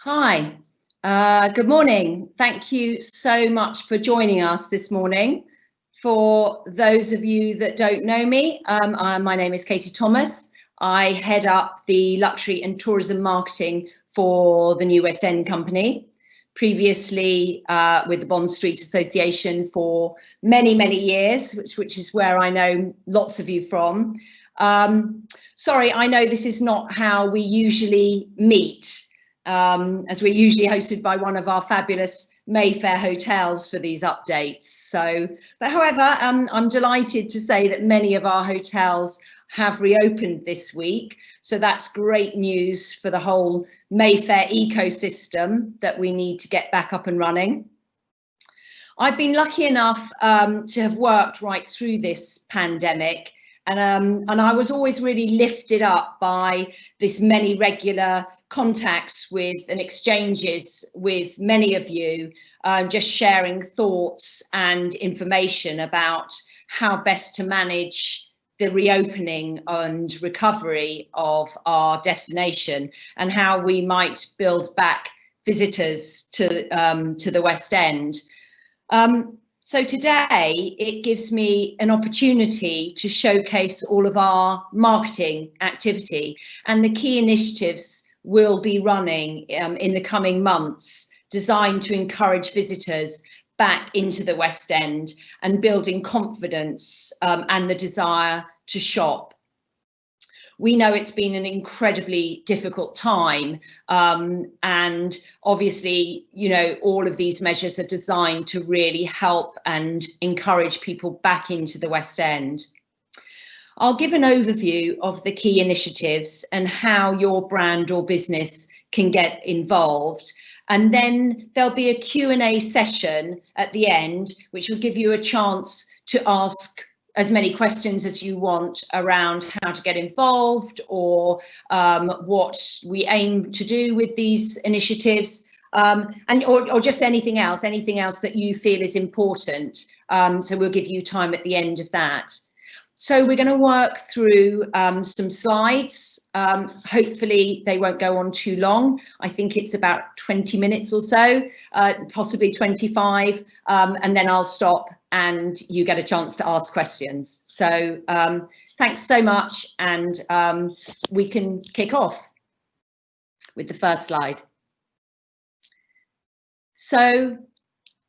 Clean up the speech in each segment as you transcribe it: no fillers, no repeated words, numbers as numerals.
Hi, good morning. Thank you so much for joining us this morning. For those of you that don't know me, my name is Katie Thomas. I head up the luxury and tourism marketing for the New West End company. Previously with the Bond Street Association for many, many years, which is where I know lots of you from. Sorry, I know this is not how we usually meet. As we're usually hosted by one of our fabulous Mayfair hotels for these updates. But however, I'm delighted to say that many of our hotels have reopened this week. So that's great news for the whole Mayfair ecosystem that we need to get back up and running. I've been lucky enough to have worked right through this pandemic. And I was always really lifted up by this many regular contacts with and exchanges with many of you, just sharing thoughts and information about how best to manage the reopening and recovery of our destination and how we might build back visitors to the West End. So today it gives me an opportunity to showcase all of our marketing activity and the key initiatives we'll be running in the coming months, designed to encourage visitors back into the West End and building confidence and the desire to shop. We know it's been an incredibly difficult time, and obviously, you know, all of these measures are designed to really help and encourage people back into the West End. I'll give an overview of the key initiatives and how your brand or business can get involved. And then there'll be a Q&A session at the end, which will give you a chance to ask as many questions as you want around how to get involved or what we aim to do with these initiatives, or just anything else that you feel is important. So we'll give you time at the end of that. So we're going to work through some slides. Hopefully they won't go on too long. I think it's about 20 minutes or so, possibly 25, and then I'll stop and you get a chance to ask questions. So thanks so much, and we can kick off with the first slide. So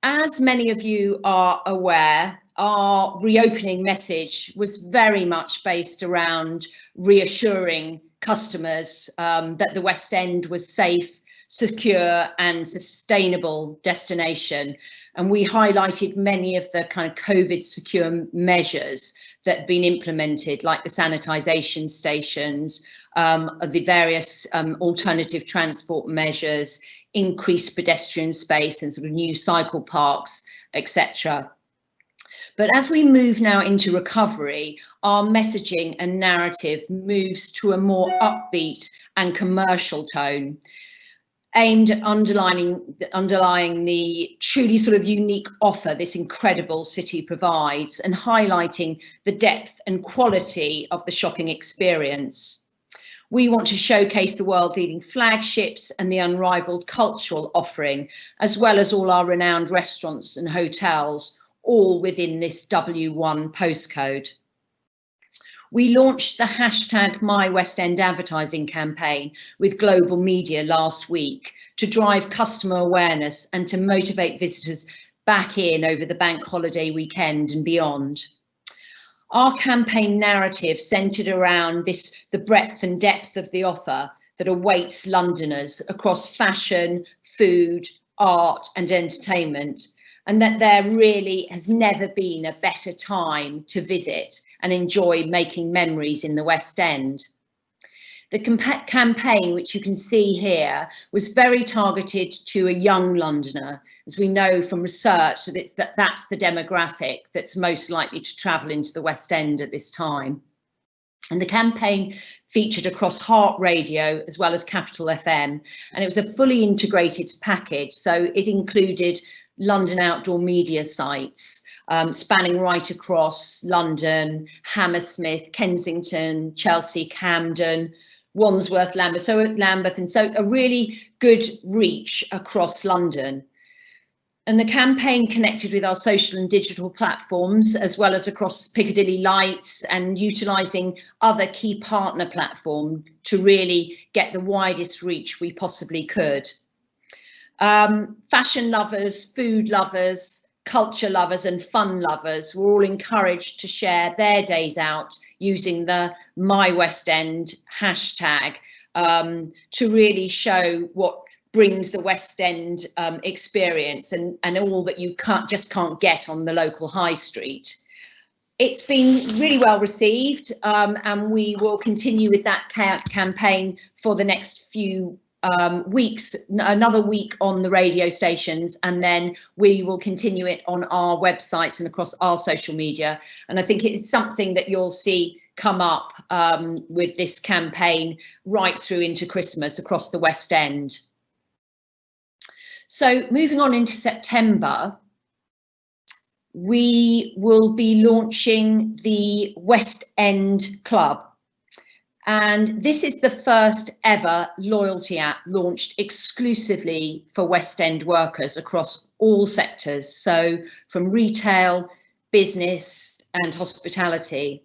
as many of you are aware, our reopening message was very much based around reassuring customers that the West End was safe, secure and sustainable destination. And we highlighted many of the kind of COVID secure measures that have been implemented, like the sanitisation stations, the various alternative transport measures, increased pedestrian space and sort of new cycle parks, etc. But as we move now into recovery, our messaging and narrative moves to a more upbeat and commercial tone, aimed at underlying the truly sort of unique offer this incredible city provides and highlighting the depth and quality of the shopping experience. We want to showcase the world-leading flagships and the unrivaled cultural offering, as well as all our renowned restaurants and hotels, all within this W1 postcode. We launched the hashtag #MyWestEnd advertising campaign with global media last week to drive customer awareness and to motivate visitors back in over the bank holiday weekend and beyond. Our campaign narrative centred around the breadth and depth of the offer that awaits Londoners across fashion, food, art and entertainment, and that there really has never been a better time to visit and enjoy making memories in the West End. The campaign, which you can see here, was very targeted to a young Londoner, as we know from research that that's the demographic that's most likely to travel into the West End at this time. And the campaign featured across Heart Radio as well as Capital FM, and it was a fully integrated package. So it included London outdoor media sites, spanning right across London, Hammersmith, Kensington, Chelsea, Camden, Wandsworth, Lambeth, and so a really good reach across London. And the campaign connected with our social and digital platforms, as well as across Piccadilly Lights, and utilising other key partner platforms to really get the widest reach we possibly could. Fashion lovers, food lovers, culture lovers and fun lovers were all encouraged to share their days out using the My West End hashtag to really show what brings the West End experience and all that you can't get on the local high street. It's been really well received, and we will continue with that campaign for the next few weeks, another week on the radio stations, and then we will continue it on our websites and across our social media. And I think it's something that you'll see come up with this campaign right through into Christmas across the West End. So moving on into September, we will be launching the West End Club. And this is the first ever loyalty app launched exclusively for West End workers across all sectors. So from retail, business and hospitality.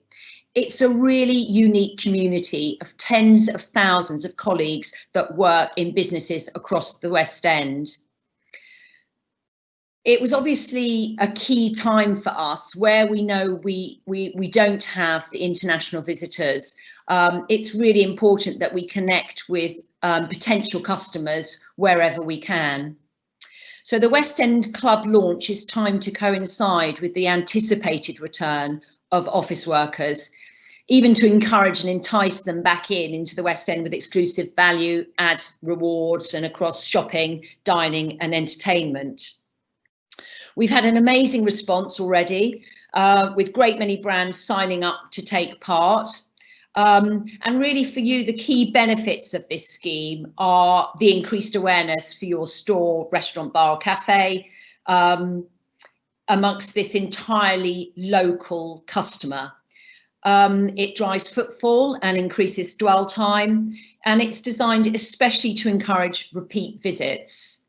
It's a really unique community of tens of thousands of colleagues that work in businesses across the West End. It was obviously a key time for us where we know we don't have the international visitors. It's really important that we connect with potential customers wherever we can. So the West End Club launch is timed to coincide with the anticipated return of office workers, even to encourage and entice them back into the West End with exclusive value add rewards and across shopping, dining and entertainment. We've had an amazing response already, with great many brands signing up to take part. And really for you, the key benefits of this scheme are the increased awareness for your store, restaurant, bar or cafe amongst this entirely local customer. It drives footfall and increases dwell time, and it's designed especially to encourage repeat visits.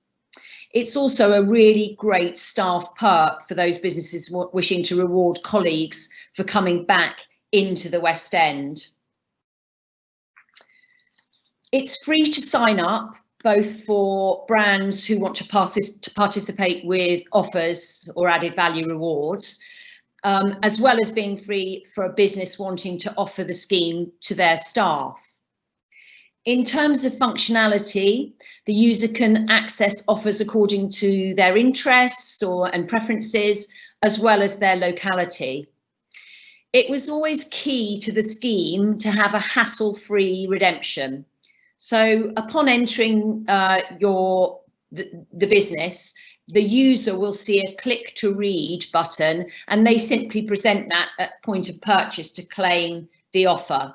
It's also a really great staff perk for those businesses wishing to reward colleagues for coming back into the West End. It's free to sign up, both for brands who want to participate with offers or added value rewards, as well as being free for a business wanting to offer the scheme to their staff. In terms of functionality, the user can access offers according to their interests and preferences, as well as their locality. It was always key to the scheme to have a hassle-free redemption. So upon entering the business, the user will see a click to read button, and they simply present that at point of purchase to claim the offer.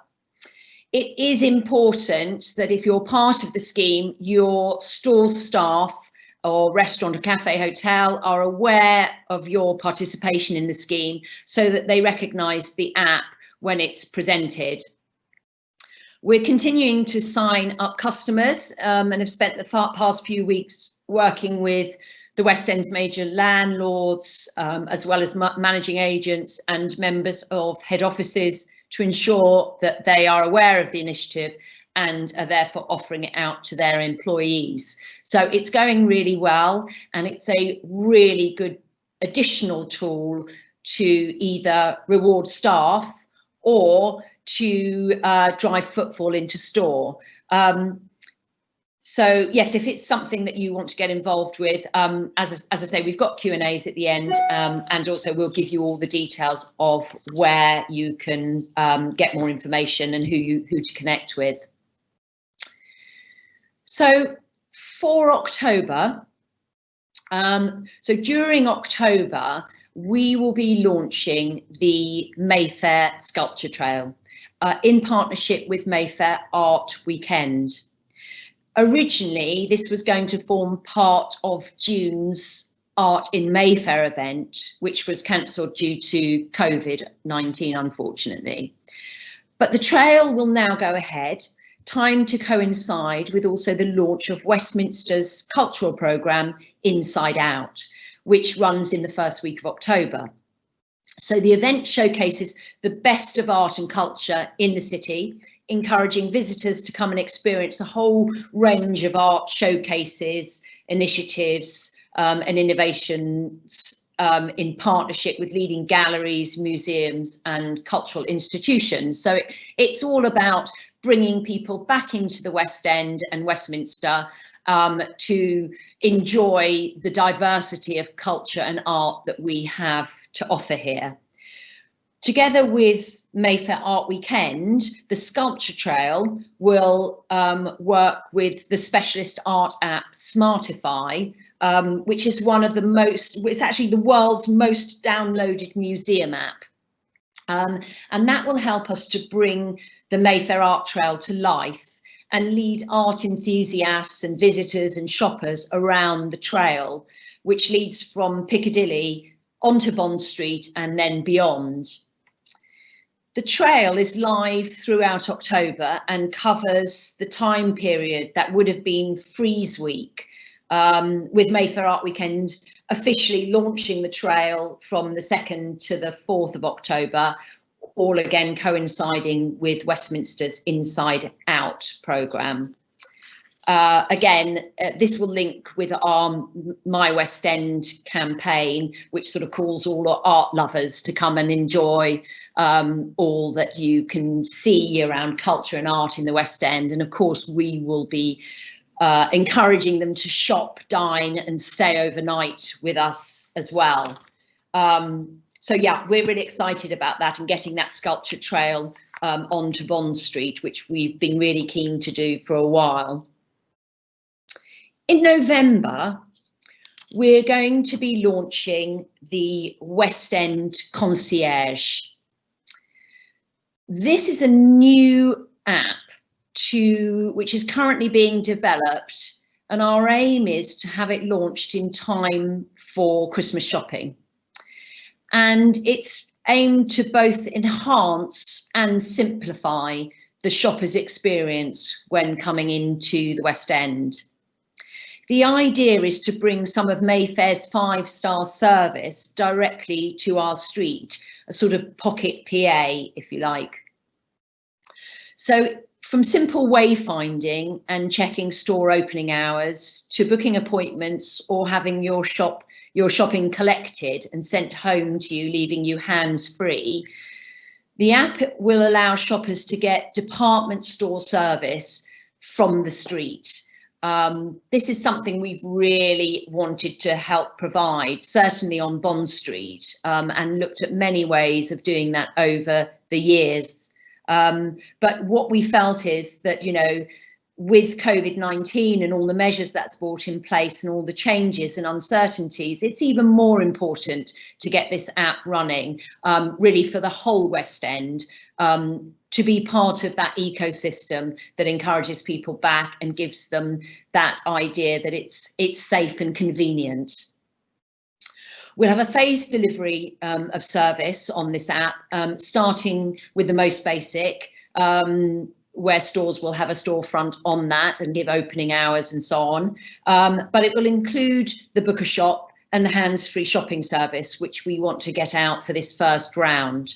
It is important that if you're part of the scheme, your store staff or restaurant or cafe hotel are aware of your participation in the scheme so that they recognise the app when it's presented. We're continuing to sign up customers and have spent the past few weeks working with the West End's major landlords, as well as managing agents and members of head offices, to ensure that they are aware of the initiative and are therefore offering it out to their employees. So it's going really well, and it's a really good additional tool to either reward staff or to drive footfall into store. So yes, if it's something that you want to get involved with, as I say, we've got Q&As at the end, and also we'll give you all the details of where you can get more information and who to connect with. So for October, so during October, we will be launching the Mayfair Sculpture Trail in partnership with Mayfair Art Weekend. Originally, this was going to form part of June's Art in Mayfair event, which was cancelled due to COVID-19, unfortunately. But the trail will now go ahead, timed to coincide with also the launch of Westminster's cultural programme Inside Out, which runs in the first week of October. So the event showcases the best of art and culture in the city, encouraging visitors to come and experience a whole range of art showcases, initiatives and innovations in partnership with leading galleries, museums and cultural institutions. So it's all about bringing people back into the West End and Westminster to enjoy the diversity of culture and art that we have to offer here. Together with Mayfair Art Weekend, the Sculpture Trail will work with the specialist art app Smartify, which is one of the most, it's actually the world's most downloaded museum app. And that will help us to bring the Mayfair Art Trail to life and lead art enthusiasts and visitors and shoppers around the trail, which leads from Piccadilly onto Bond Street and then beyond. The trail is live throughout October and covers the time period that would have been Freeze Week, with Mayfair Art Weekend officially launching the trail from the 2nd to the 4th of October, all again coinciding with Westminster's Inside Out programme. This will link with our My West End campaign, which sort of calls all art lovers to come and enjoy all that you can see around culture and art in the West End. And of course, we will be encouraging them to shop, dine and stay overnight with us as well. So yeah, we're really excited about that and getting that sculpture trail onto Bond Street, which we've been really keen to do for a while. In November, we're going to be launching the West End Concierge. This is a new app which is currently being developed, and our aim is to have it launched in time for Christmas shopping. And it's aimed to both enhance and simplify the shopper's experience when coming into the West End. The idea is to bring some of Mayfair's 5-star service directly to our street, a sort of pocket PA, if you like. So from simple wayfinding and checking store opening hours to booking appointments or having your shopping collected and sent home to you, leaving you hands-free, the app will allow shoppers to get department store service from the street. This is something we've really wanted to help provide, certainly on Bond Street, and looked at many ways of doing that over the years. But what we felt is that, you know, with COVID-19 and all the measures that's brought in place and all the changes and uncertainties, it's even more important to get this app running, really for the whole West End, to be part of that ecosystem that encourages people back and gives them that idea that it's safe and convenient. We'll have a phased delivery of service on this app, starting with the most basic, where stores will have a storefront on that and give opening hours and so on. But it will include the book a shop and the hands-free shopping service, which we want to get out for this first round.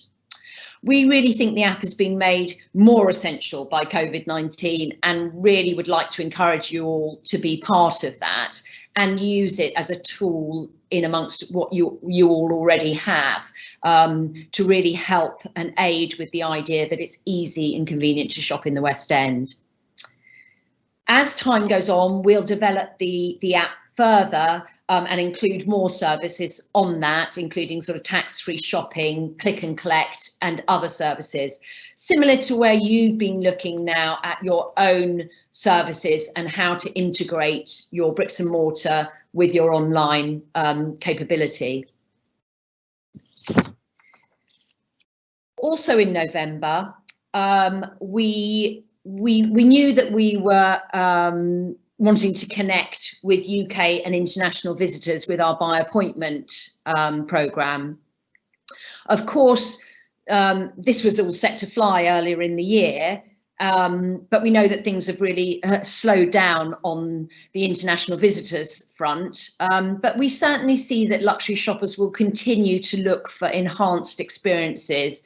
We really think the app has been made more essential by COVID-19 and really would like to encourage you all to be part of that and use it as a tool in amongst what you all already have, to really help and aid with the idea that it's easy and convenient to shop in the West End. As time goes on, we'll develop the app further and include more services on that, including sort of tax-free shopping, click and collect and other services, similar to where you've been looking now at your own services and how to integrate your bricks and mortar with your online capability. Also in November, we knew that we were wanting to connect with UK and international visitors with our by appointment programme. Of course, this was all set to fly earlier in the year, But we know that things have really slowed down on the international visitors front. But we certainly see that luxury shoppers will continue to look for enhanced experiences,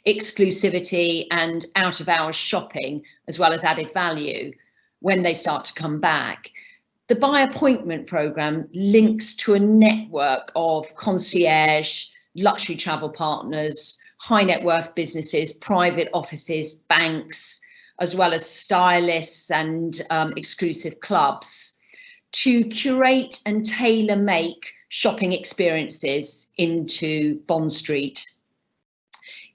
exclusivity and out-of-hours shopping, as well as added value when they start to come back. The by appointment programme links to a network of concierge, luxury travel partners, high net worth businesses, private offices, banks, as well as stylists and exclusive clubs, to curate and tailor make shopping experiences into Bond Street.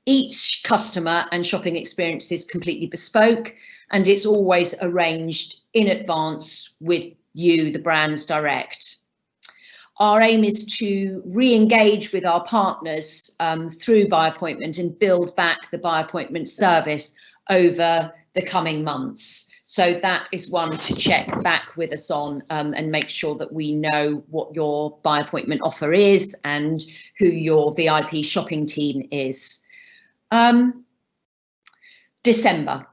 Each customer and shopping experience is completely bespoke, and it's always arranged in advance with you, the brands, direct. Our aim is to re-engage with our partners through by appointment and build back the by appointment service over the coming months. So that is one to check back with us on and make sure that we know what your by appointment offer is and who your VIP shopping team is. December.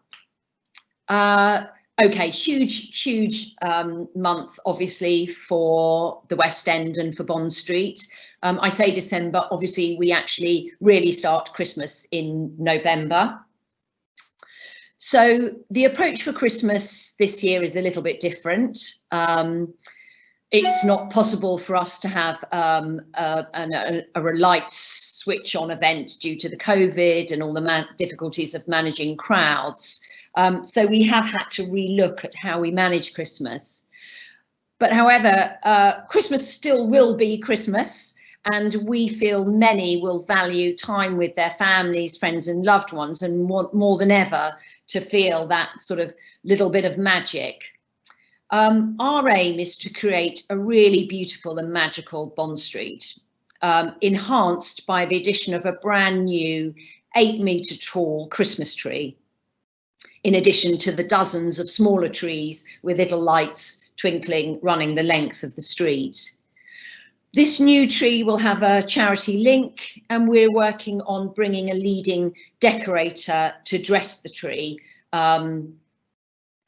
Okay, huge month, obviously, for the West End and for Bond Street. I say December, obviously, we actually really start Christmas in November. So the approach for Christmas this year is a little bit different. It's not possible for us to have a lights switch on event due to the COVID and all the difficulties of managing crowds. So we have had to relook at how we manage Christmas. But however, Christmas still will be Christmas, and we feel many will value time with their families, friends and loved ones, and want more than ever to feel that sort of little bit of magic. Our aim is to create a really beautiful and magical Bond Street, enhanced by the addition of a brand new 8-metre tall Christmas tree, in addition to the dozens of smaller trees with little lights twinkling running the length of the street. This new tree will have a charity link, and we're working on bringing a leading decorator to dress the tree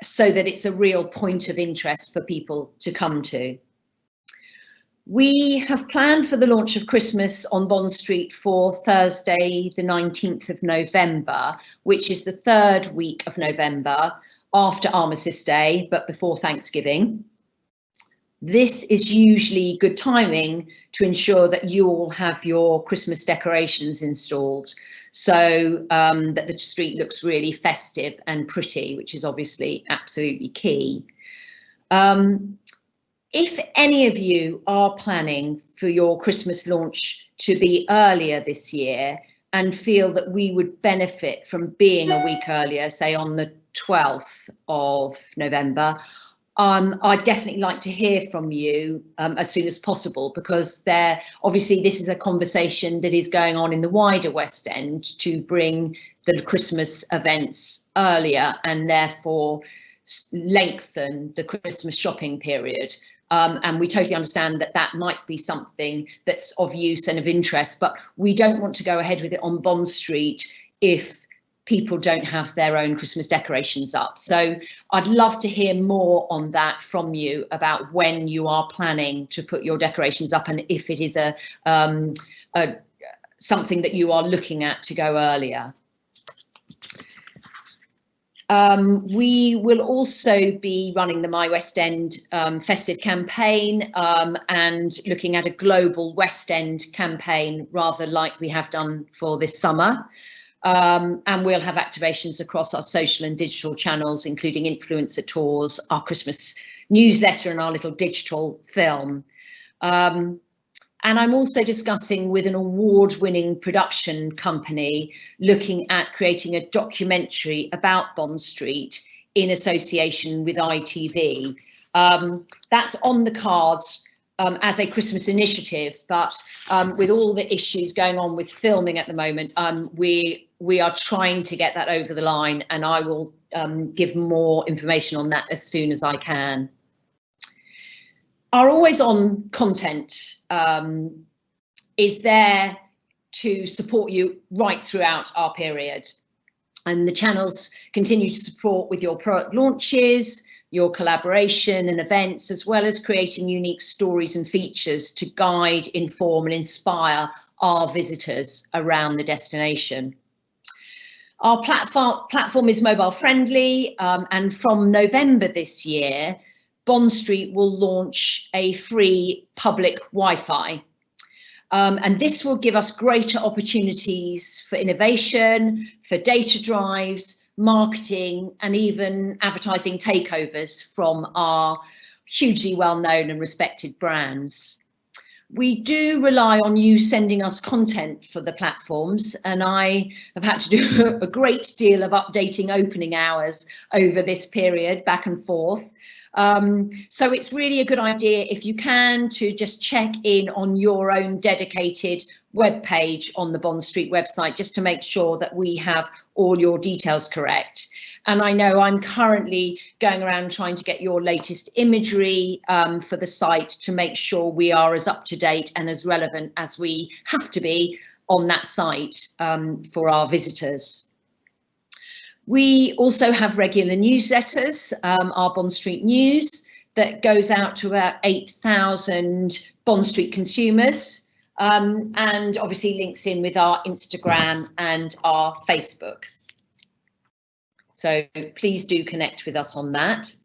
so that it's a real point of interest for people to come to. We have planned for the launch of Christmas on Bond Street for Thursday, the 19th of November, which is the 3rd week of November, after Armistice Day, but before Thanksgiving. This is usually good timing to ensure that you all have your Christmas decorations installed, so that the street looks really festive and pretty, which is obviously absolutely key. If any of you are planning for your Christmas launch to be earlier this year and feel that we would benefit from being a week earlier, say on the 12th of November, I'd definitely like to hear from you as soon as possible, because obviously this is a conversation that is going on in the wider West End to bring the Christmas events earlier and therefore lengthen the Christmas shopping period. And we totally understand that that might be something that's of use and of interest, but we don't want to go ahead with it on Bond Street if people don't have their own Christmas decorations up. So I'd love to hear more on that from you about when you are planning to put your decorations up, and if it is something that you are looking at to go earlier. We will also be running the My West End festive campaign and looking at a global West End campaign, rather like we have done for this summer. And we'll have activations across our social and digital channels, including influencer tours, our Christmas newsletter and our little digital film. And I'm also discussing with an award-winning production company looking at creating a documentary about Bond Street in association with ITV. That's on the cards as a Christmas initiative, but with all the issues going on with filming at the moment, we are trying to get that over the line, and I will give more information on that as soon as I can. Our always-on content is there to support you right throughout our period. And the channels continue to support with your product launches, your collaboration and events, as well as creating unique stories and features to guide, inform and inspire our visitors around the destination. Our platform is mobile friendly, and from November this year, Bond Street will launch a free public Wi-Fi. And this will give us greater opportunities for innovation, for data drives, marketing, and even advertising takeovers from our hugely well-known and respected brands. We do rely on you sending us content for the platforms, and I have had to do a great deal of updating opening hours over this period, back and forth. So it's really a good idea, if you can, to just check in on your own dedicated web page on the Bond Street website, just to make sure that we have all your details correct. And I know I'm currently going around trying to get your latest imagery for the site to make sure we are as up to date and as relevant as we have to be on that site for our visitors. We also have regular newsletters, our Bond Street News, that goes out to about 8,000 Bond Street consumers, and obviously links in with our Instagram and our Facebook. So please do connect with us on that.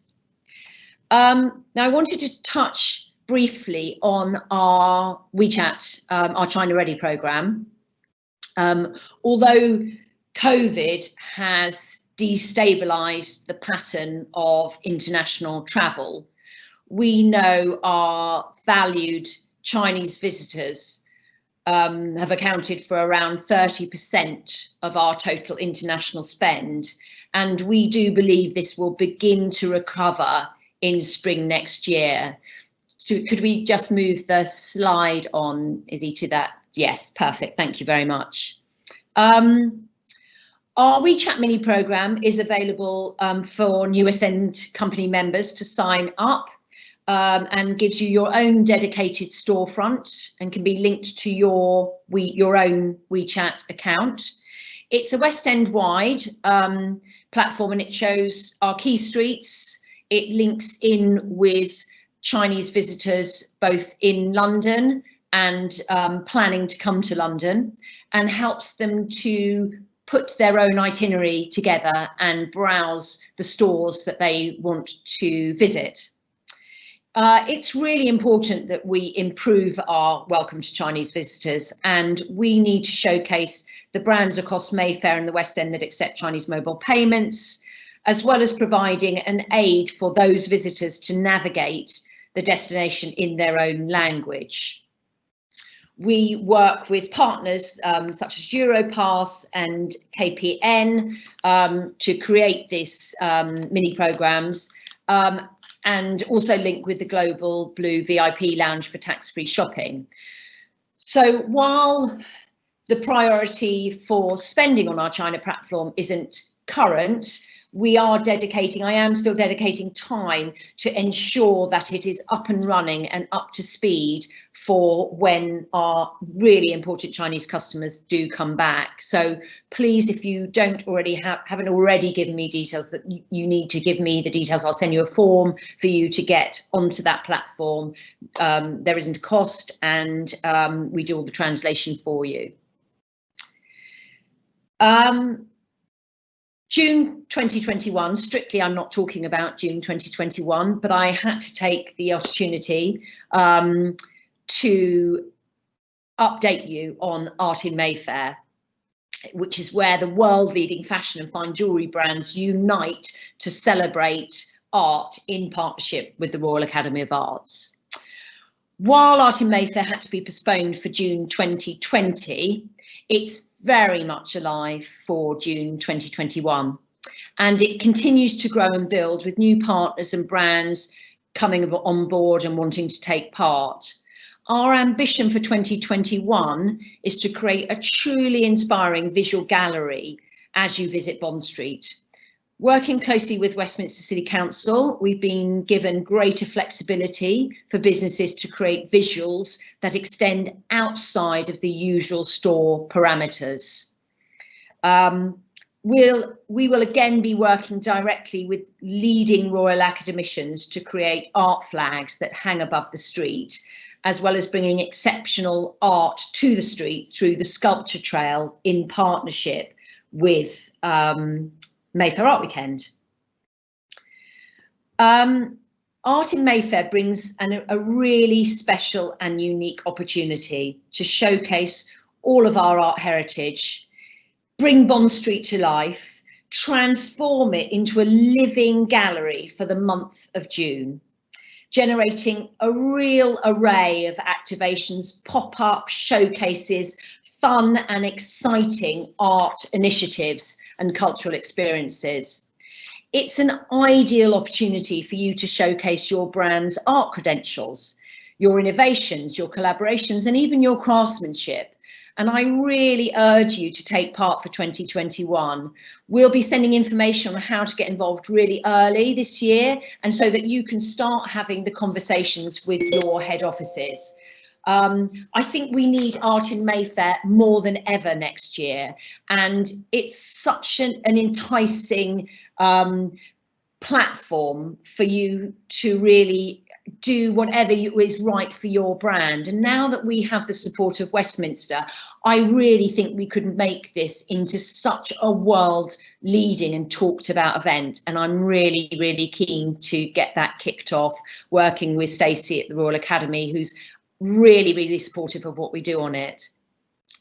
Now I wanted to touch briefly on our WeChat, our China Ready programme. Although COVID has destabilised the pattern of international travel, we know our valued Chinese visitors have accounted for around 30% of our total international spend, and we do believe this will begin to recover in spring next year. So could we just move the slide on, Izzy, to that? Yes, perfect, thank you very much. Our WeChat mini programme is available for new Ascend company members to sign up, and gives you your own dedicated storefront and can be linked to your own WeChat account. It's a West End wide platform, and it shows our key streets. It links in with Chinese visitors both in London and planning to come to London, and helps them to put their own itinerary together and browse the stores that they want to visit. It's really important that we improve our welcome to Chinese visitors, and we need to showcase the brands across Mayfair and the West End that accept Chinese mobile payments, as well as providing an aid for those visitors to navigate the destination in their own language. We work with partners such as Europass and KPN to create this mini programmes, and also link with the Global Blue VIP Lounge for tax-free shopping. So while the priority for spending on our China platform isn't current, I am still dedicating time to ensure that it is up and running and up to speed for when our really important Chinese customers do come back. So please, if you haven't already given me details, that you need to give me the details. I'll send you a form for you to get onto that platform. There isn't a cost, and we do all the translation for you. June 2021, strictly I'm not talking about June 2021, but I had to take the opportunity to update you on Art in Mayfair, which is where the world-leading fashion and fine jewellery brands unite to celebrate art in partnership with the Royal Academy of Arts. While Art in Mayfair had to be postponed for June 2020, it's very much alive for June 2021, and it continues to grow and build with new partners and brands coming on board and wanting to take part. Our ambition for 2021 is to create a truly inspiring visual gallery as you visit Bond Street. Working closely with Westminster City Council, we've been given greater flexibility for businesses to create visuals that extend outside of the usual store parameters. we will again be working directly with leading Royal Academicians to create art flags that hang above the street, as well as bringing exceptional art to the street through the sculpture trail in partnership with Mayfair Art Weekend. Art in Mayfair brings a really special and unique opportunity to showcase all of our art heritage, bring Bond Street to life, transform it into a living gallery for the month of June, generating a real array of activations, pop-up showcases, fun and exciting art initiatives and cultural experiences. It's an ideal opportunity for you to showcase your brand's art credentials, your innovations, your collaborations, and even your craftsmanship. And I really urge you to take part for 2021. We'll be sending information on how to get involved really early this year, and so that you can start having the conversations with your head offices. I think we need art in Mayfair more than ever next year, and it's such an enticing platform for you to really do whatever is right for your brand. And now that we have the support of Westminster, I really think we could make this into such a world leading and talked about event. And I'm really, really keen to get that kicked off, working with Stacey at the Royal Academy, who's really, really supportive of what we do on it.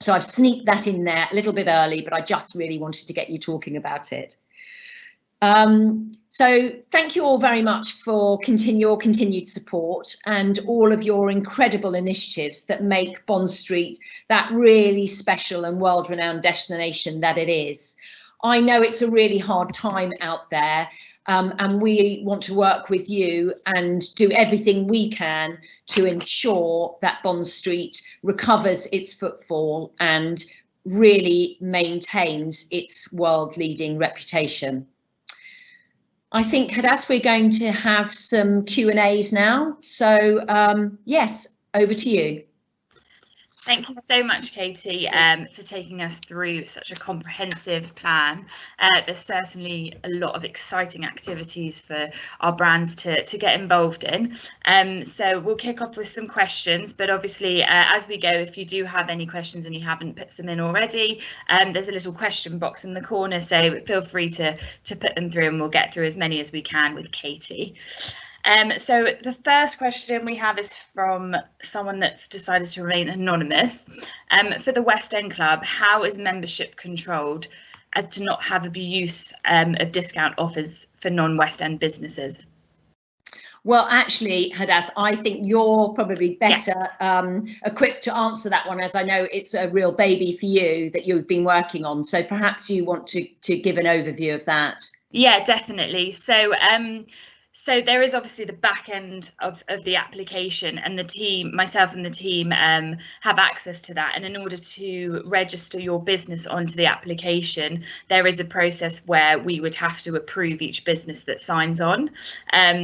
So I've sneaked that in there a little bit early, but I just really wanted to get you talking about it. So thank you all very much for your continued support and all of your incredible initiatives that make Bond Street that really special and world-renowned destination that it is. I know it's a really hard time out there, and we want to work with you and do everything we can to ensure that Bond Street recovers its footfall and really maintains its world-leading reputation. I think, Hadass, we're going to have some Q&As now. So, yes, over to you. Thank you so much, Katie, for taking us through such a comprehensive plan. There's certainly a lot of exciting activities for our brands to get involved in. So we'll kick off with some questions, but obviously as we go, if you do have any questions and you haven't put them in already, there's a little question box in the corner, so feel free to put them through and we'll get through as many as we can with Katie. So the first question we have is from someone that's decided to remain anonymous. For the West End Club, how is membership controlled as to not have abuse of discount offers for non-West End businesses? Well, actually, Hadass, I think you're probably better equipped to answer that one, as I know it's a real baby for you that you've been working on. So perhaps you want to give an overview of that. Yeah, definitely. So there is obviously the back end of the application, and the team, myself and the team, have access to that. And in order to register your business onto the application, there is a process where we would have to approve each business that signs on.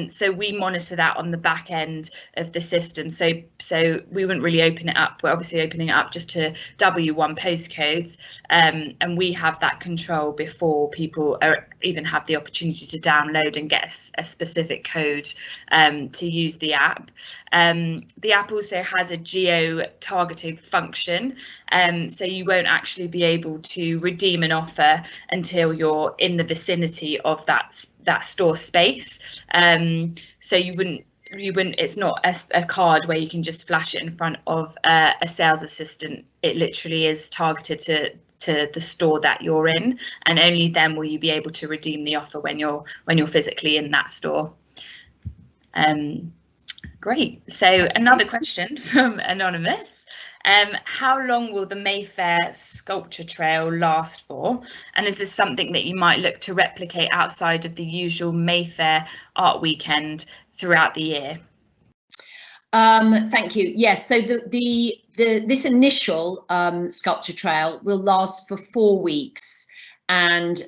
So we monitor that on the back end of the system. So we wouldn't really open it up. We're obviously opening it up just to W1 postcodes, and we have that control before people even have the opportunity to download and get a specific code to use the app. The app also has a geo-targeted function, so you won't actually be able to redeem an offer until you're in the vicinity of that store space. So you wouldn't, it's not a card where you can just flash it in front of a sales assistant. It literally is targeted to the store that you're in, and only then will you be able to redeem the offer when you're physically in that store. Great. So another question from Anonymous. How long will the Mayfair sculpture trail last for? And is this something that you might look to replicate outside of the usual Mayfair Art Weekend throughout the year? Thank you. Yes, so this initial sculpture trail will last for 4 weeks, and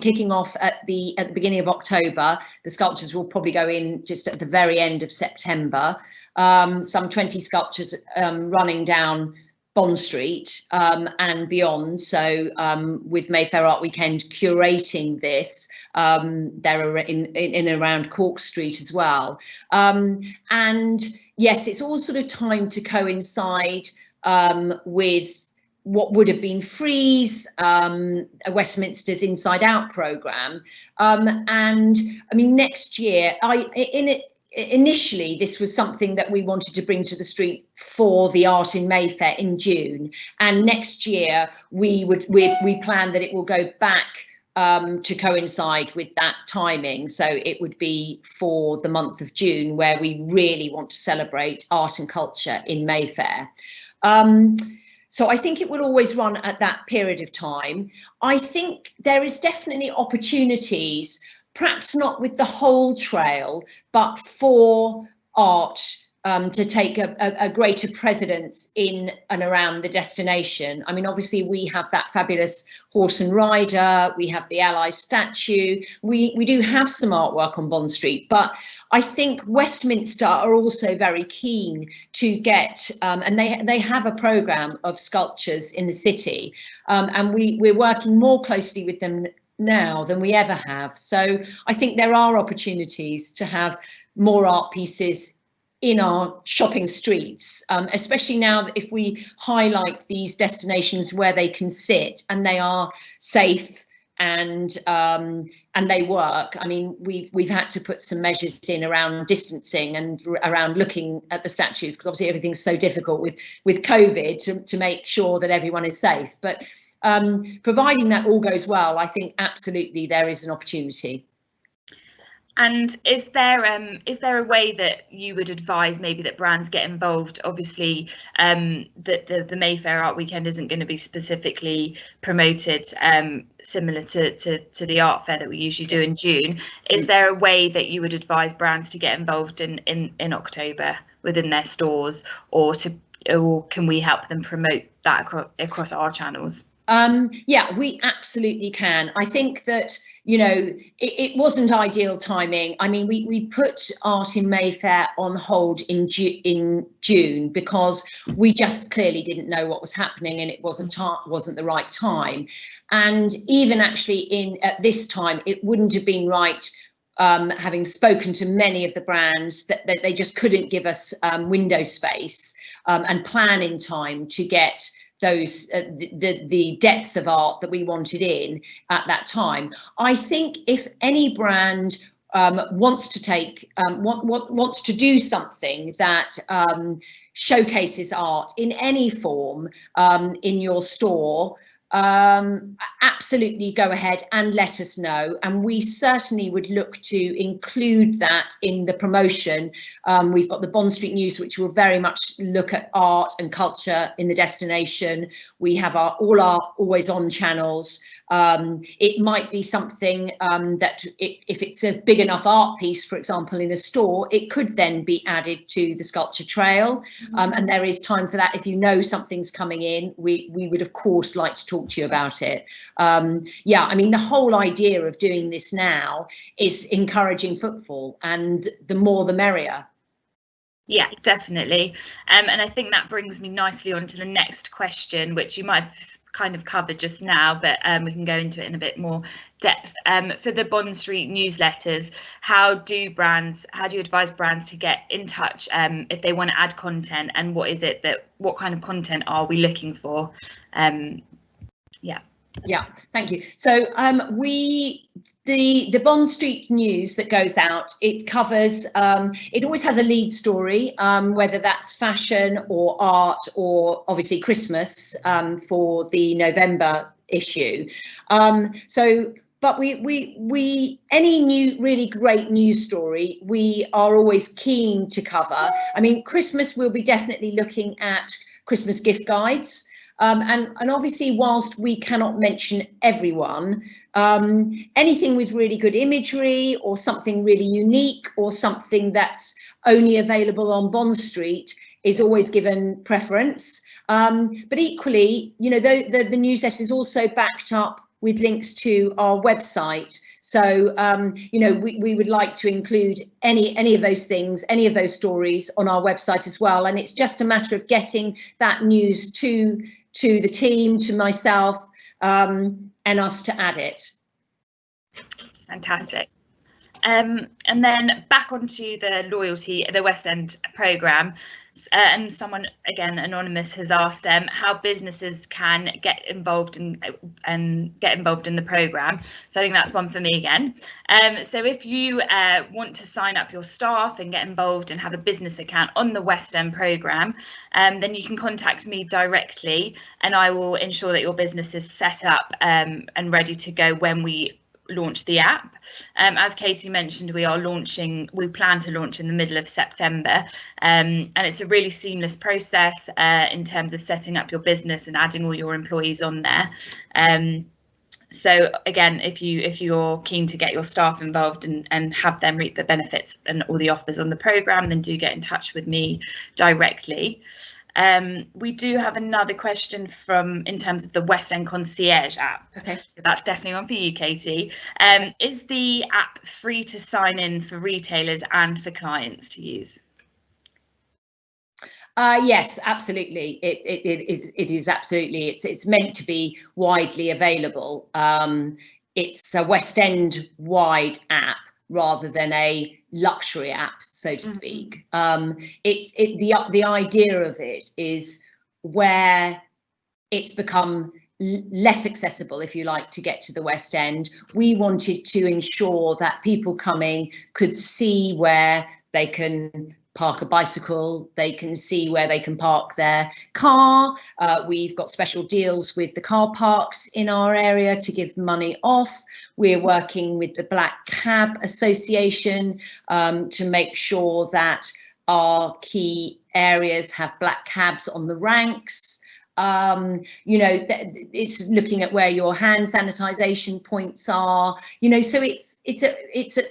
kicking off at the beginning of October. The sculptures will probably go in just at the very end of September. Some 20 sculptures running down Bond Street and beyond. So with Mayfair Art Weekend curating this, they're in around Cork Street as well. And yes, it's all sort of timed to coincide with what would have been Freeze, Westminster's Inside Out programme. And I mean, next year, initially, this was something that we wanted to bring to the street for the Art in Mayfair in June. And next year, we plan that it will go back to coincide with that timing. So it would be for the month of June, where we really want to celebrate art and culture in Mayfair. So I think it will always run at that period of time. I think there is definitely opportunities, perhaps not with the whole trail, but for art to take a greater precedence in and around the destination. I mean, obviously we have that fabulous horse and rider, we have the Allies statue, we do have some artwork on Bond Street, but I think Westminster are also very keen to get, and they have a programme of sculptures in the city, and we're working more closely with them now than we ever have. So I think there are opportunities to have more art pieces in our shopping streets, especially now that if we highlight these destinations where they can sit and they are safe and they work. I mean, we've had to put some measures in around distancing and around looking at the statues, because obviously everything's so difficult with COVID to make sure that everyone is safe. But providing that all goes well, I think absolutely there is an opportunity. And is there a way that you would advise maybe that brands get involved? Obviously, that the Mayfair Art Weekend isn't going to be specifically promoted similar to the art fair that we usually do in June. Is there a way that you would advise brands to get involved in October within their stores, or can we help them promote that across our channels? Yeah, we absolutely can. I think that, you know, it wasn't ideal timing. I mean, we put Art in Mayfair on hold in June because we just clearly didn't know what was happening, and it wasn't the right time. And even actually at this time, it wouldn't have been right, having spoken to many of the brands, that they just couldn't give us window space and plan in time to get those the depth of art that we wanted in at that time. I think if any brand wants to take wants to do something that showcases art in any form in your store, absolutely go ahead and let us know, and we certainly would look to include that in the promotion. We've got the Bond Street News, which will very much look at art and culture in the destination. We have all our always on channels. It might be something that if it's a big enough art piece, for example, in a store, it could then be added to the sculpture trail, and there is time for that. If you know something's coming in, we would of course like to talk to you about it. Yeah, I mean, the whole idea of doing this now is encouraging footfall, and the more the merrier. Yeah, definitely. And I think that brings me nicely on to the next question, which you might have kind of covered just now, but we can go into it in a bit more depth. For the Bond Street newsletters, how do you advise brands to get in touch if they want to add content, and what kind of content are we looking for? Yeah, thank you. So the Bond Street News that goes out, it covers, it always has a lead story, whether that's fashion or art or obviously Christmas for the November issue. But any really great news story, we are always keen to cover. I mean, Christmas, we'll be definitely looking at Christmas gift guides. And obviously, whilst we cannot mention everyone, anything with really good imagery or something really unique or something that's only available on Bond Street is always given preference. But equally, you know, the newsletter is also backed up with links to our website. So, you know, we would like to include any of those things, any of those stories on our website as well. And it's just a matter of getting that news to the team, to myself, and us to add it. Fantastic. And then back onto the loyalty, the West End programme, and someone, again anonymous, has asked how businesses can get involved in the programme. So I think that's one for me again. So if you want to sign up your staff and get involved and have a business account on the West End programme, then you can contact me directly, and I will ensure that your business is set up and ready to go when we launch the app. As Katie mentioned, we plan to launch in the middle of September, and it's a really seamless process in terms of setting up your business and adding all your employees on there. So again, if you're keen to get your staff involved and have them reap the benefits and all the offers on the programme, then do get in touch with me directly. We do have another question in terms of the West End Concierge app. Okay. So that's definitely one for you, Katie. Is the app free to sign in for retailers and for clients to use? Yes, absolutely. It is absolutely. It's meant to be widely available. It's a West End wide app rather than a luxury app, so to speak. The idea of it is where it's become less accessible, if you like, to get to the West End. We wanted to ensure that people coming could see where they can park a bicycle, they can see where they can park their car. We've got special deals with the car parks in our area to give money off. We're working with the Black Cab Association to make sure that our key areas have black cabs on the ranks. You know, it's looking at where your hand sanitisation points are. You know, so it's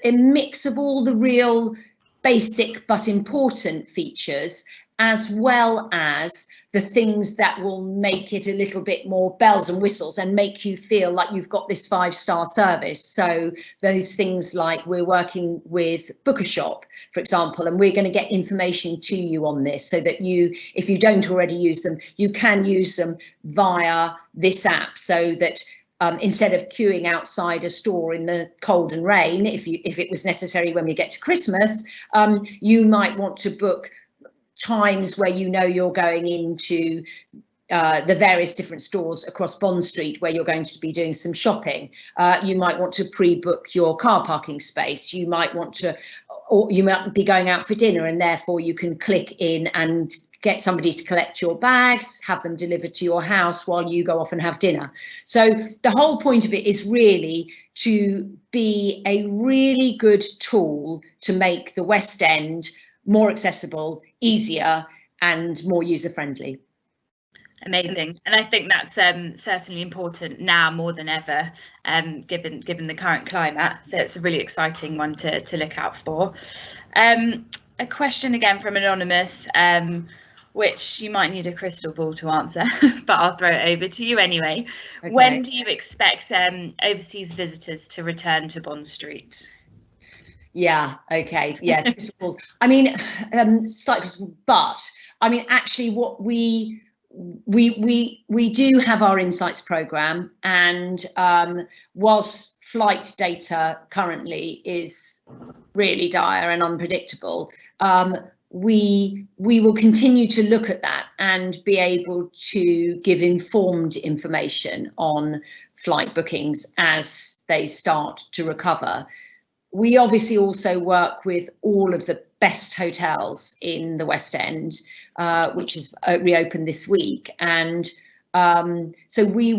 a mix of all the real basic but important features, as well as the things that will make it a little bit more bells and whistles and make you feel like you've got this 5-star service. So those things like we're working with Book a Shop, for example, and we're going to get information to you on this so that you, if you don't already use them, you can use them via this app, so that instead of queuing outside a store in the cold and rain, if it was necessary when we get to Christmas, you might want to book times where you know you're going into the various different stores across Bond Street where you're going to be doing some shopping. You might want to pre-book your car parking space. You might want to, or you might be going out for dinner, and therefore you can click in and get somebody to collect your bags, have them delivered to your house while you go off and have dinner. So the whole point of it is really to be a really good tool to make the West End more accessible, easier, and more user-friendly. Amazing, and I think that's certainly important now more than ever, given the current climate. So it's a really exciting one to look out for. A question again from anonymous, which you might need a crystal ball to answer, but I'll throw it over to you anyway. Okay. When do you expect overseas visitors to return to Bond Street? Yeah, okay, yes, crystal balls. I mean, slightly crystal, but I mean, actually, what we do have our insights program, and whilst flight data currently is really dire and unpredictable, we will continue to look at that and be able to give informed information on flight bookings as they start to recover. We obviously also work with all of the best hotels in the West End, which is reopened this week, and so we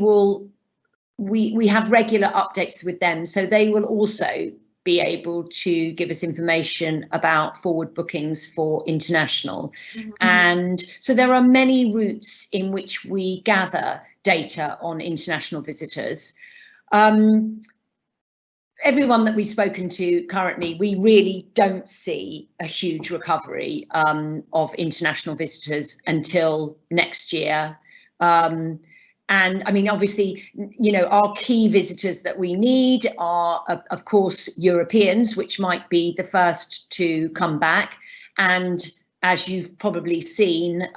have regular updates with them, so they will also be able to give us information about forward bookings for international. Mm-hmm. And so there are many routes in which we gather data on international visitors. Everyone that we've spoken to currently, we really don't see a huge recovery of international visitors until next year. And I mean, obviously, you know, our key visitors that we need are, of course, Europeans, which might be the first to come back. And as you've probably seen,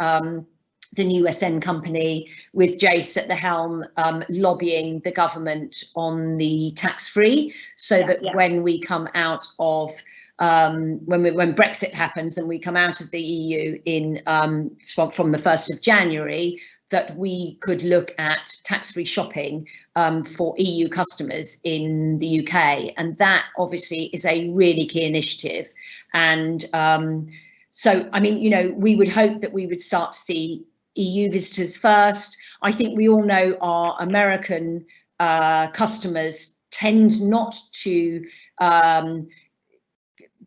the new SN company with Jace at the helm lobbying the government on the tax-free, so that when we come out of when Brexit happens and we come out of the EU in from the 1st of January, that we could look at tax-free shopping for EU customers in the UK. And that obviously is a really key initiative. And so, I mean, you know, we would hope that we would start to see EU visitors first. I think we all know our American customers tend not to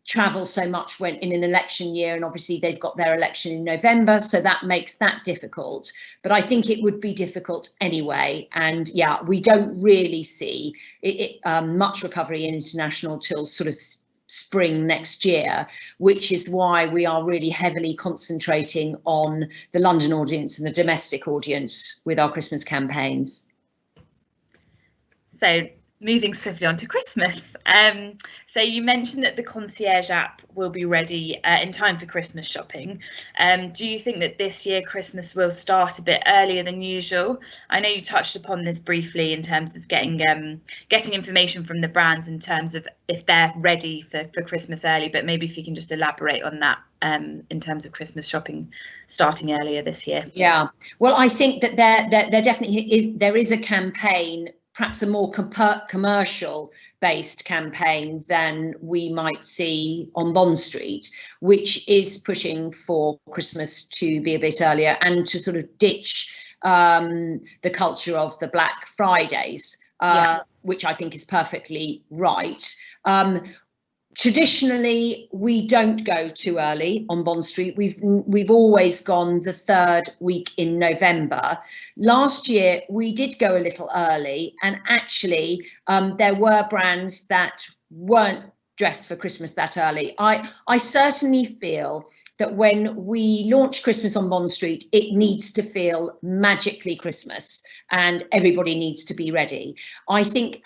travel so much when in an election year, and obviously they've got their election in November, so that makes that difficult. But I think it would be difficult anyway. And yeah, we don't really see much recovery in international till sort of spring next year, which is why we are really heavily concentrating on the London audience and the domestic audience with our Christmas campaigns. So moving swiftly on to Christmas. So you mentioned that the concierge app will be ready in time for Christmas shopping. Do you think that this year Christmas will start a bit earlier than usual? I know you touched upon this briefly in terms of getting information from the brands in terms of if they're ready for Christmas early, but maybe if you can just elaborate on that in terms of Christmas shopping starting earlier this year. Yeah, well, I think that there definitely is a campaign, perhaps a more commercial based campaign than we might see on Bond Street, which is pushing for Christmas to be a bit earlier and to sort of ditch the culture of the Black Fridays, which I think is perfectly right. Traditionally, we don't go too early on Bond Street. We've always gone the 3rd week in November. Last year, we did go a little early, and actually there were brands that weren't dressed for Christmas that early. I certainly feel that when we launch Christmas on Bond Street, it needs to feel magically Christmas and everybody needs to be ready. I think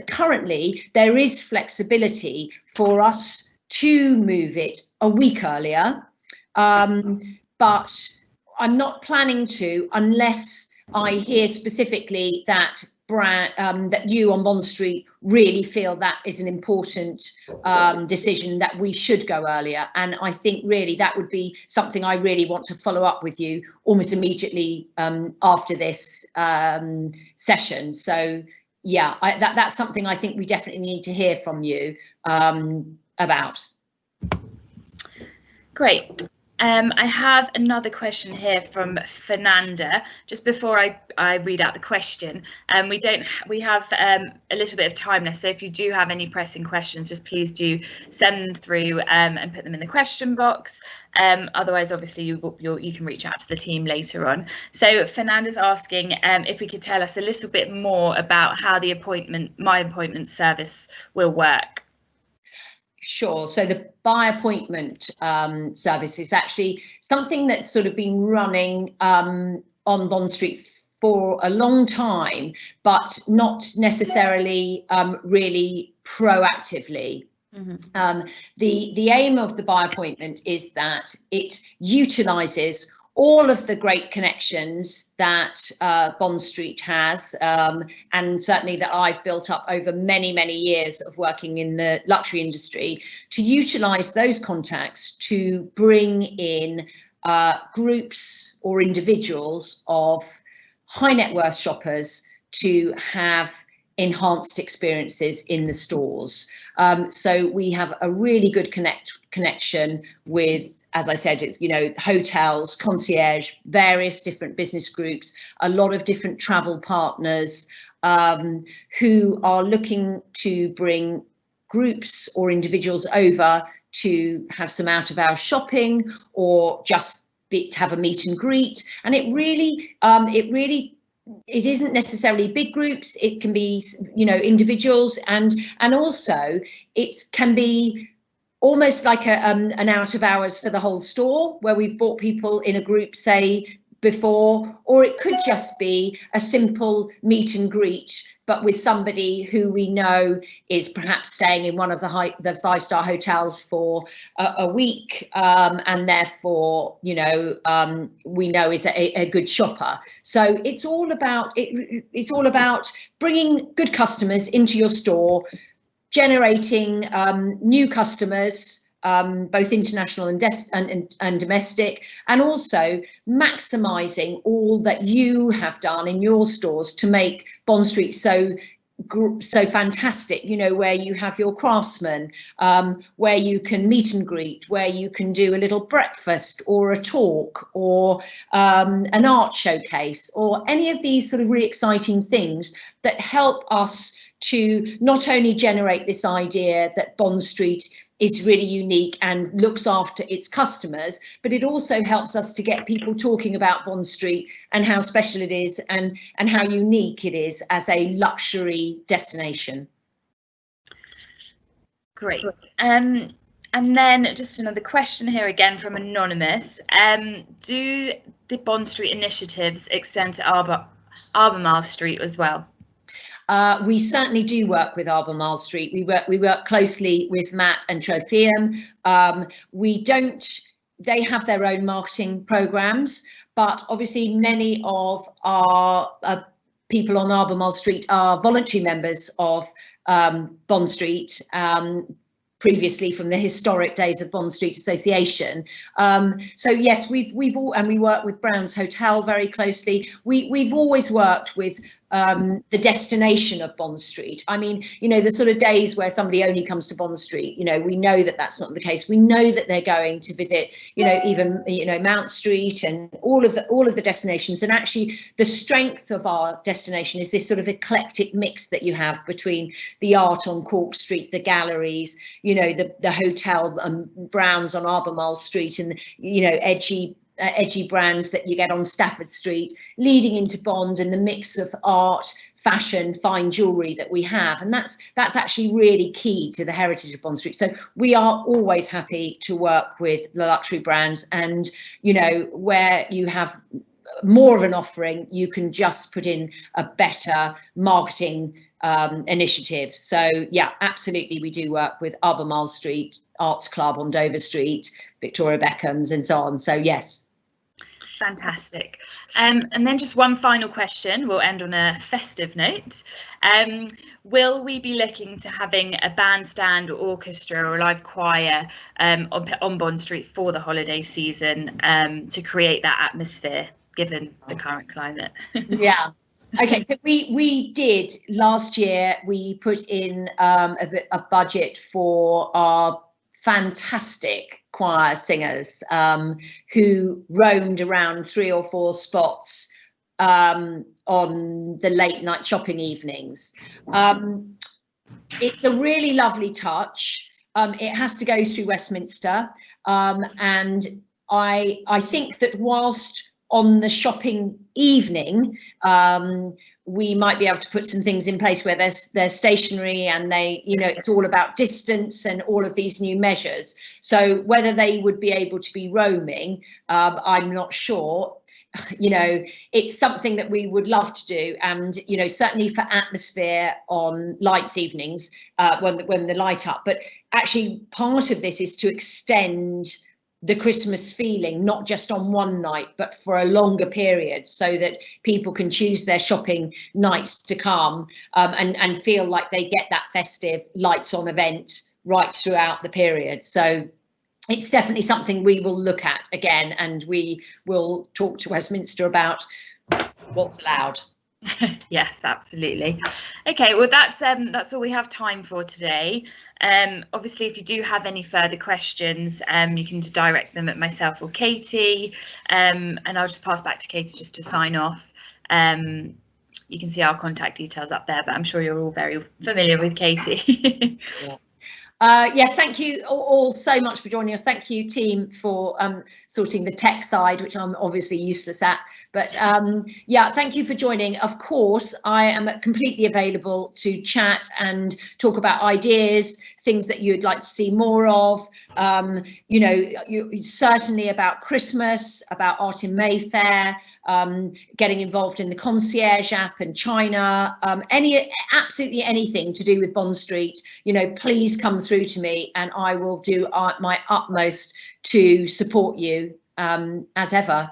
currently there is flexibility for us to move it a week earlier, but I'm not planning to unless I hear specifically that that you on Bond Street really feel that is an important decision that we should go earlier. And I think really that would be something I really want to follow up with you almost immediately after this session. So yeah, that's something I think we definitely need to hear from you about. Great. I have another question here from Fernanda. Just before I read out the question, we have a little bit of time left, so if you do have any pressing questions, just please do send them through and put them in the question box. Otherwise, obviously, you can reach out to the team later on. So Fernanda's asking if we could tell us a little bit more about how the My Appointment service will work. Sure. So the by appointment service is actually something that's sort of been running on Bond Street for a long time, but not necessarily really proactively. Mm-hmm. The aim of the by appointment is that it utilises all of the great connections that Bond Street has, and certainly that I've built up over many, many years of working in the luxury industry, to utilise those contacts to bring in groups or individuals of high net worth shoppers to have enhanced experiences in the stores. So we have a really good connection with, as I said, it's, you know, hotels, concierge, various different business groups, a lot of different travel partners who are looking to bring groups or individuals over to have some out of hours shopping or just to have a meet and greet. And it isn't necessarily big groups. It can be, you know, individuals, and also it can be almost like an out of hours for the whole store, where we've brought people in a group, say before, or it could just be a simple meet and greet, but with somebody who we know is perhaps staying in one of the 5-star hotels for a week, and therefore, you know, we know is a good shopper. So it's all about it's all about bringing good customers into your store, generating new customers, both international and domestic, and also maximising all that you have done in your stores to make Bond Street so fantastic, you know, where you have your craftsmen, where you can meet and greet, where you can do a little breakfast or a talk or an art showcase, or any of these sort of really exciting things that help us to not only generate this idea that Bond Street is really unique and looks after its customers, but it also helps us to get people talking about Bond Street and how special it is and how unique it is as a luxury destination. Great. And then just another question here again from Anonymous. Do the Bond Street initiatives extend to Albemarle Street as well? We certainly do work with Albemarle Street. We work closely with Matt and Trophium. They have their own marketing programs, but obviously many of our people on Albemarle Street are voluntary members of Bond Street, previously from the historic days of Bond Street Association. So yes, we work with Brown's Hotel very closely. We've always worked with the destination of Bond Street. I mean, you know, the sort of days where somebody only comes to Bond Street, you know, we know that that's not the case. We know that they're going to visit, you know, even, you know, Mount Street and all of the destinations. And actually the strength of our destination is this sort of eclectic mix that you have between the art on Cork Street, the galleries, you know, the hotel Brown's on Albemarle Street, and, you know, edgy brands that you get on Stafford Street, leading into Bond, and the mix of art, fashion, fine jewellery that we have. And that's actually really key to the heritage of Bond Street. So we are always happy to work with the luxury brands, and, you know, where you have more of an offering, you can just put in a better marketing initiative. So yeah, absolutely, we do work with Albemarle Street, Arts Club on Dover Street, Victoria Beckham's, and so on. So yes. Fantastic. And then just one final question, we'll end on a festive note. Will we be looking to having a bandstand or orchestra or a live choir on Bond Street for the holiday season, to create that atmosphere given the current climate? Yeah. Okay, so we did last year, we put in a budget for our fantastic choir singers who roamed around 3 or 4 spots on the late night shopping evenings. It's a really lovely touch. It has to go through Westminster, and I think that whilst on the shopping evening, we might be able to put some things in place where they're stationary, and they, you know, it's all about distance and all of these new measures. So whether they would be able to be roaming, I'm not sure. You know, it's something that we would love to do, and, you know, certainly for atmosphere on lights evenings, when the light up. But actually part of this is to extend the Christmas feeling, not just on one night, but for a longer period, so that people can choose their shopping nights to come, and feel like they get that festive lights on event right throughout the period. So it's definitely something we will look at again, and we will talk to Westminster about what's allowed. Yes, absolutely. Okay, well, that's all we have time for today. Obviously, if you do have any further questions, you can direct them at myself or Katie, and I'll just pass back to Katie just to sign off. You can see our contact details up there, but I'm sure you're all very familiar with Katie. Yeah. Yes, thank you all so much for joining us. Thank you, team, for sorting the tech side, which I'm obviously useless at. But yeah, thank you for joining. Of course, I am completely available to chat and talk about ideas, things that you'd like to see more of. You know, certainly about Christmas, about Art in Mayfair, getting involved in the concierge app and China, absolutely anything to do with Bond Street. You know, please come through to me and I will do my utmost to support you as ever.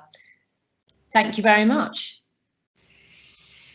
Thank you very much.